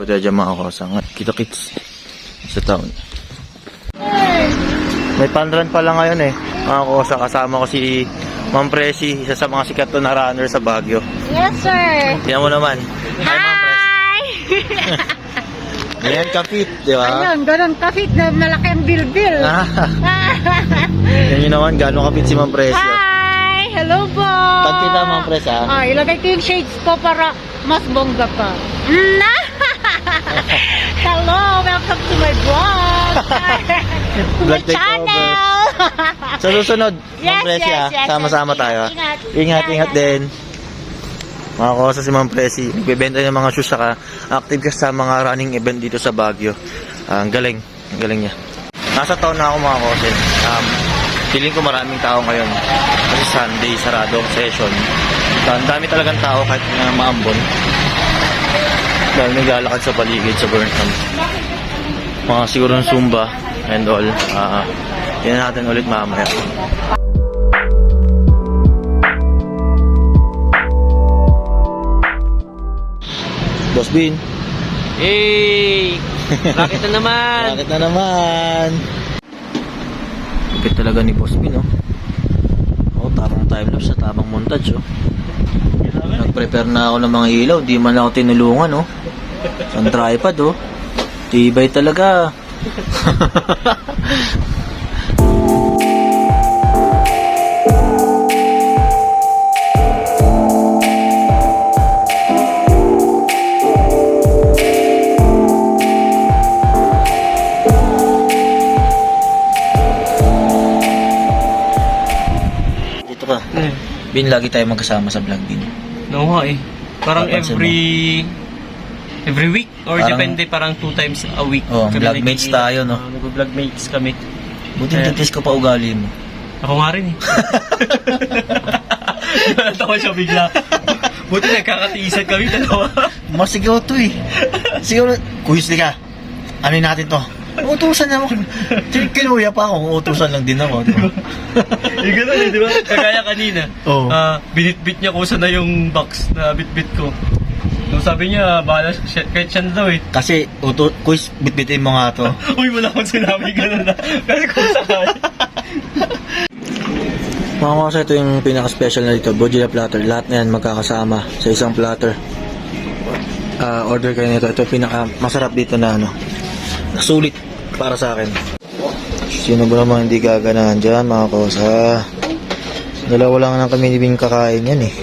Buti dyan mga kosang. Kita-kits sa town. May panran pala ngayon eh. Mga kosa, kasama ko si Ma'am Presi, isa sa mga sikat to na runner sa Baguio. Yes, sir. Tingnan mo naman. Hi, Ma'am Presi. Ayan, kapit, di ba? Ayun, ganun kapit na malaki ang bilbil. Yan yun naman, gano'ng kapit si Ma'am Presi. Hi! Hello po! Pag kita, Ma'am Presi, ha? Ilagay ko yung shades ko para mas bongga pa. Hello! Welcome to my vlog! To my channel! Sa susunod, Ma'am Presi, ha? yes, Sama-sama yes. tayo. Ingat. Ingat din. Mga kosa si Ma'am Presi, nagbebenta ng mga shoes, saka active ka sa mga running event dito sa Baguio. Ang galing niya. Nasa town na ako mga kosa. Feeling ko maraming tao ngayon. Kasi Sunday, sarado ang session. Ang dami talagang tao kahit na maambon. Dahil naglalakad sa paligid sa Burnham. Mga siguro ng Zumba and all. Yan natin ulit mamaya. Boss Bin. Hey! Bakit na naman? Bakit na naman? Lupit talaga ni Boss Bin, oh. Oh, tamang timelapse sa tamang montage, oh. Nag-prepare na ako ng mga ilaw, di man ako tinulungan, oh. Sa tripod, oh. Tibay talaga. Bin, lagi tayo magkasama sa vlog din. No nga eh. Parang Papansin every week or Parang- depende parang 2 times a week. Oh, vlogmates tayo, no? Nag-vlogmates kami. Buti nagtitis ko pa ugali mo. Ako nga rin eh. Natawa siya bigla. Buti nagkakatiisan kami dalawa. Mas sigaw to eh. Sigaw na, Kuyos ka. Ano natin to? Utusan na ako. Kinuya pa ako, utusan lang din ako. Diba? Yung gano'n eh, di ba? Kagaya kanina. Oo. Binitbit niya kung saan na yung box na bitbit ko. So sabi niya, bahala siya, kahit siya na daw eh. Kasi, Kuys, bitbitin mo nga to. Uy, wala akong sinabi gano'n na. Kasi kung saan. Mga kasi ito yung pinaka-special na dito, Bojila platter. Lahat na yan magkakasama sa isang platter. Order kayo nito. Ito yung pinaka-masarap dito na ano. Sulit para sa akin. Sino ba naman hindi gaganahan dyan, mga kosa? Dalawa lang lang kami nibing kakain yan eh.